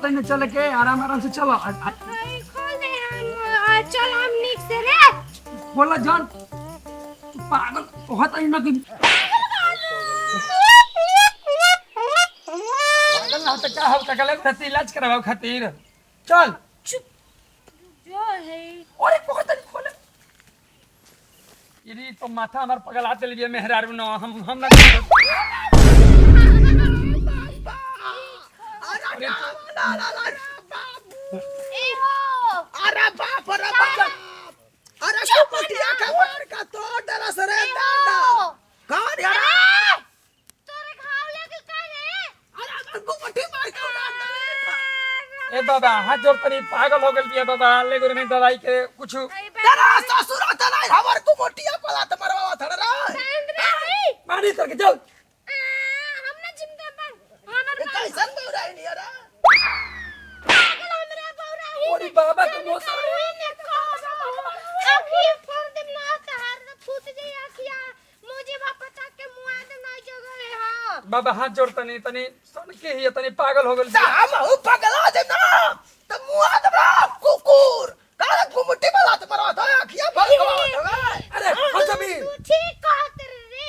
कहते हैं चले के आराम आराम से चलो खोल दे हम चल हम नीक से रे बोला जान पागल होता ही ना कि पागल ना तो क्या हो टकले खातिर इलाज करवाओ खातिर चल चुप जो है अरे बहुत नहीं खोले ये तो माथा हमार पगल आते लिए मेहरार न हम ना ए हो अरे बाप रे बाप अरे कुटिया का मार का तो डरा सरे दादा कौन यार तोरे घाव लगे का रे अरे कुटी मार का ए बाबा हाथ जोड़ तनी पागल हो गेल बिया बाबा ले गुरु में दवाई के कुछ तेरा ससुर होता नहीं हमर कुटिया पला त मरवा थड़ रे पानी करके जाओ हम ना जिंदा बन हमर कैसन बौरा है नहीं यार पागल हमरा बौरा ही ओरी बाबा के मोसा अभी फोड़ दे ना तार फूट जाई आखिया मुझे पता के मुआ दे ना जगह है हां बाबा हाथ जोड़ तनी तनी सन के ही तनी पागल हो गेल हम हु पगला दे ना त मुआ दे कुकुर काला कुमुटी पला त मरवा था आखिया भगवा अरे हो जबी तू ठीक कहत रे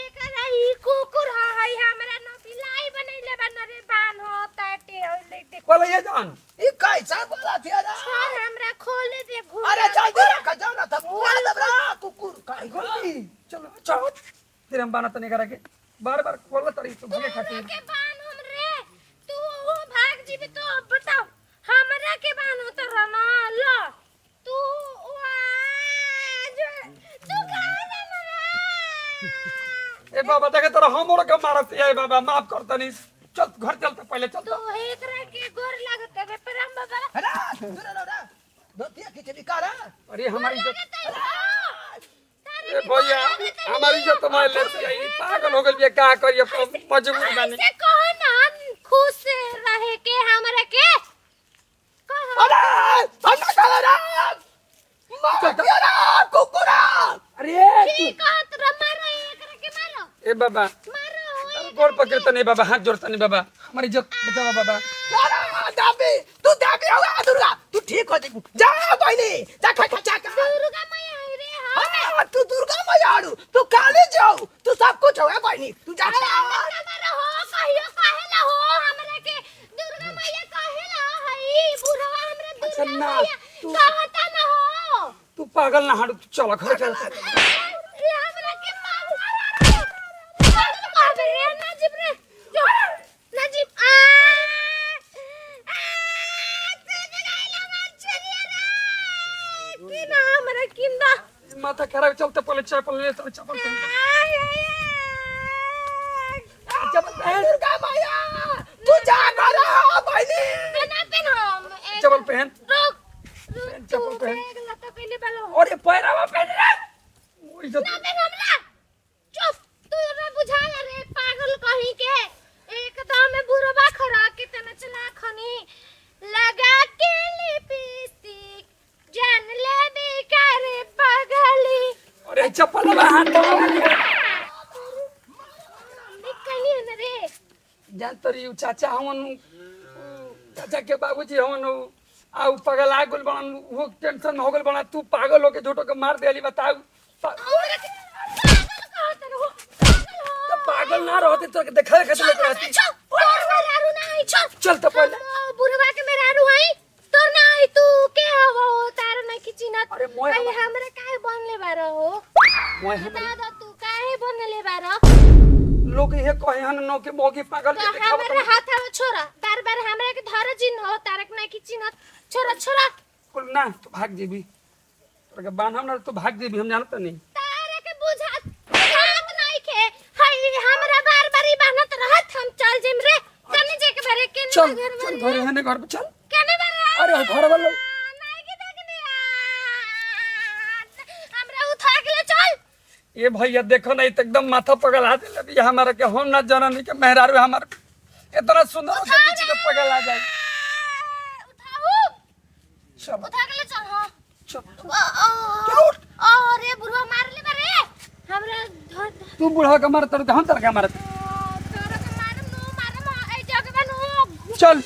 एक रही कुकुर है हमरा न पिलाई बनैले बन रे बान हो ताटे होले देख बोला ये जान ई कैसा बोला थी यार छोड़ हमरा खोले दे घूम अरे जल्दी रख जाना था मुआ दे कुकुर काई गोली चलो चलो फिर हम बाना तनी करा के बार-बार खोल तड़ी तो भगे खातिर के बान हम रे तू वो भाग जीबी तो बताओ हमरा के बान हो तो रना लो तू तू कहां जाना रे ए बाबा देखे तोरा हमरो के मारत ए बाबा माफ कर तनी चल घर चलते पहले चल तू एक रे के गोर लागत है परम बाबा अरे दूर दोतिया खींचे बिकारा अरे हमारी इज्जत ए भैया हमारी इज्जत तुम्हारे ले आई पागल हो गेल ये क्या करिए मजबूर बानी से कहो ना खुश रहे के हमरा के कहो अरे अन्ना काला रे मार रे कुकुरा अरे ठीक कहत रे मारो एक रे के मारो ए बाबा मारो गोड़ पकड़ तनी बाबा हाथ जोड़ तनी बाबा हमारी इज्जत बचाओ बाबा अरे दाबी तू दाबी होगा दुर्गा तू ठीक हो जाएगी जा बहनी जा खा खा दुर्गा मैया है रे हां तू दुर्गा मैया आड़ू तू काले जाओ तू सब कुछ होगा बहनी तू जा हमरा हो कहियो कहेला हो हमरा के दुर्गा मैया कहेला हई बुढ़वा हमरा अच्छा दुर्गा ना, मैया तू- कहता ना हो तू पागल ना हाड़ चल घर चल रे हमरा के मार बाबे रे नजीब रे जो नजीब ते गइला मार छरिया रे कि ना हमरा किंदा माथा खराब चलते पहले चप्पल ले तो चप्पल पहन दुर्गा मैया तू जा कर बहनी बना पेन हम चप्पल पहन रुक चप्पल पहन। गला तो पहले बालो अरे पैरावा पहन रे वो इज्जत ना पेन हमला चुप तू रे बुझा रे पागल कहीं के एकदम में बुरबा खरा के तना चला खनी लगा के लिपस्टिक जान ले बेकार पगली अरे चप्पल लगा हाथ तो निकलिए न रे जान तरी चाचा हमन चाचा के बाबूजी हमन आउ पागल आ गेल बन वो टेंशन हो गेल बना तू पागल हो के झूठो के मार देली बताऊ हमरा के पागल कहत हो तो पागल ना रहते तो देखा कैसे लेकर आती तोर मेरारू ना आई चल तो पहले बुढ़वा के मेरारू आई तोर ना आई तू के हवा हो तार ना खिचिना अरे मोय कहीं हमरा काहे बनले बारो हो मोय दादा तू काहे बनले बारो लोग ये कहे हन नो के मोगी पागल तो के हमरा हाथ में छोरा बार-बार हमरा के धर जिन हो तारक ना खिचिना छोरा छोरा कुल ना तू भाग जेबी तोरा के बांध हम ना तू भाग जेबी हम जानत नहीं तारे के बुझात नहीं के हई हमरा बार-बार ही बनत रहत हम चल जिम रे तने जे के बारे के चल घर चल घर है घर पे चल केने बारे अरे घर वाला नहीं के देखने हमरा उठा के ले चल ये भैया देखो नहीं तो एकदम माथा पगल आ दिल अभी हमारा के हम ना जाननी के मेहरारू हमार इतना सुंदर के पीछे के पगल आ जाए उठाओ चल उठा के ले चल हां चल अरे बुढ़वा मार ले बारे हमरा तू बूढ़ा के मार तर हम तर के मार तोरा के मारम नो मारम ए जगह नो चल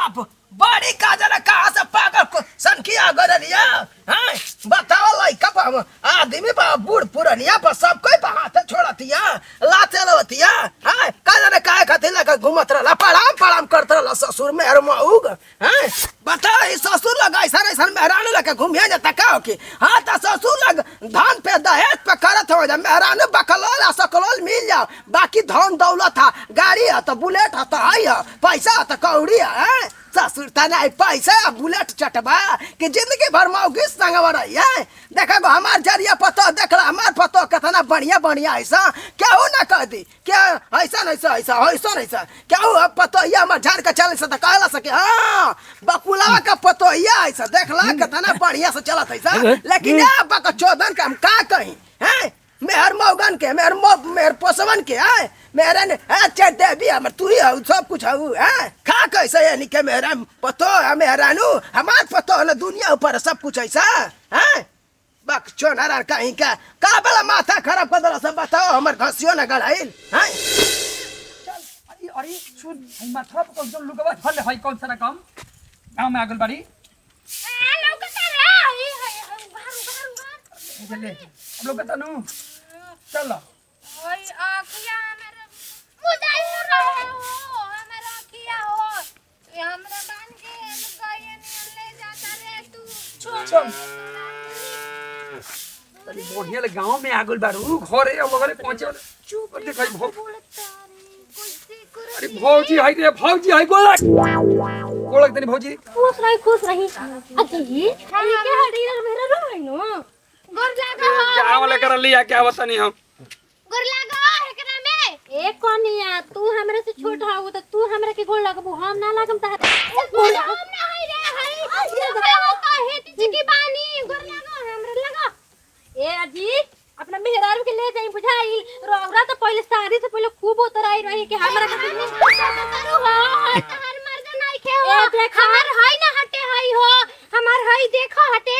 बाप बड़ी काजर कहाँ से पागल संखिया गरनिया हैं बताओ लइका पर आदमी पर बूढ़ पुरनिया पर सब कोई हाथ छोड़तिया लाते लवतिया हैं काजर काहे खातिर लगा घूमत रहला पड़ाम करत रहला ससुर मेहर मऊग हैं बताओ ई ससुर लगा ऐसा मेहरानू लगा घूमिया जाता का हो कि हां त ससुर लग धान पे दहेज पे करत हो जा मेहरानू बकलोल सकलोल मिल जाओ बाकी धन दौलत है गाड़ी है तो बुलेट है तो आई है पैसा है तो कौड़ी है ससुर तना पैसा बुलेट चटबा कि जिंदगी भर मौगिस संगवा रही है देखा गो हमार जरिया पतो देखला हमार पतो कितना बढ़िया बढ़िया ऐसा क्या हो ना कह दी क्या ऐसा क्या हो पतो ये हमार झाड़ के चले से तो कहला सके हां बकुलावा का पतो ये ऐसा देखला कितना बढ़िया से चलत ऐसा लेकिन अब बक चौधन का हम का कहीं हैं मेहर मौगन के मेहर पोसवन के है मेरे ने चढ़ते भी हम तू ही हो सब कुछ हो है खा कैसे है निके मेरा पतो है मेहरानू हमार पतो है दुनिया ऊपर सब कुछ ऐसा है बक चोनारा कहीं का बला माथा खराब कर दला सब बताओ हमर घसियो न गड़ाइल हैं चल अरे सुन माथा पर कौन सा लुगवा फल है कौन सा काम गांव में आगल बाड़ी लौकता रे हाय बाहर चले हम लोग तनु चल ओए आखिया मेरे मुदाई हो रहा हो हमारा आखिया हो ये हमरा बांध के गए नहीं ले जाता रे तू चल अरे बढ़िया ले गांव में आगल बारू घरे हम लोग पहुंचे चुप देखै भौ अरे भौजी हाय रे भौजी हाय गोलक तनी भौजी खुश रही अच्छा ये के हड़ी मेरा रोइनो गोर लागा क्या वाला कर लिया क्या बता नहीं हम गोर लागा एकरा में ए कोनिया तू हमरे से छोट हाउ त तू हमरे के गोर लागबो हम ना लागम त गोर हम ना हई रे हई ये काहे तिची की बानी गोर लागा हमरे लगा ए अजी अपना मेहरारू के ले जाई बुझाई रोवरा तो पहले सारी से पहले खूब उतर आई रही कि हमरा के करू हो हर मर्द नहीं खे हो हमर हई ना हटे हई हो हमर हई देखो हटे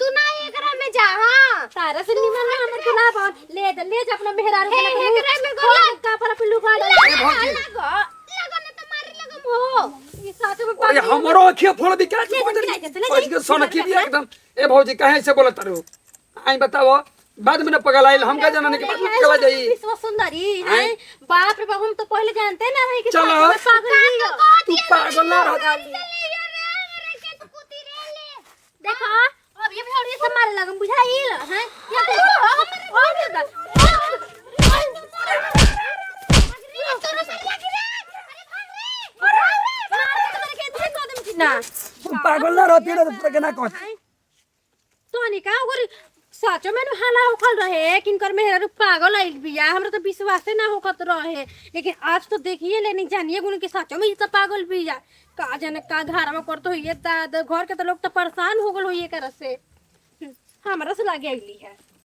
तू ना एकरा में जा हां तारा से निमन ना हमर गुलाब ले जा अपना मेहरारू के एकरा में गोला का पर पिल्लू का लगा ना तो मारे लगम हो ये साथ में अरे हमरो अखिया फोड़ दी क्या पहुंच के सोना की भी एकदम ए भौजी कहे से बोलत रहो आई बताओ बाद में न पगल आइल हम का जानने के बाद में चला जाई विश्व सुंदरी है बाप रे बाप हम तो पहले जानते ना रही कि चलो पागल तू पागल ना रह देखो अब ये भौरी से मारे लगम बुझाइल हैं या तू पागल ना रहती रे तो के ना कह तो निका ओकर साचो में हाला होखल रहे किनकर मेहरा पागल आइल बिया हमरा तो विश्वास ना होखत रहे लेकिन आज तो देखिए लेनी जानिए गुण के साचो में ई सब पागल बिया का जाने का घर में करतो होइए घर के तो लोग तो परेशान हो गल होइए कर से हमरा से लागे आइली है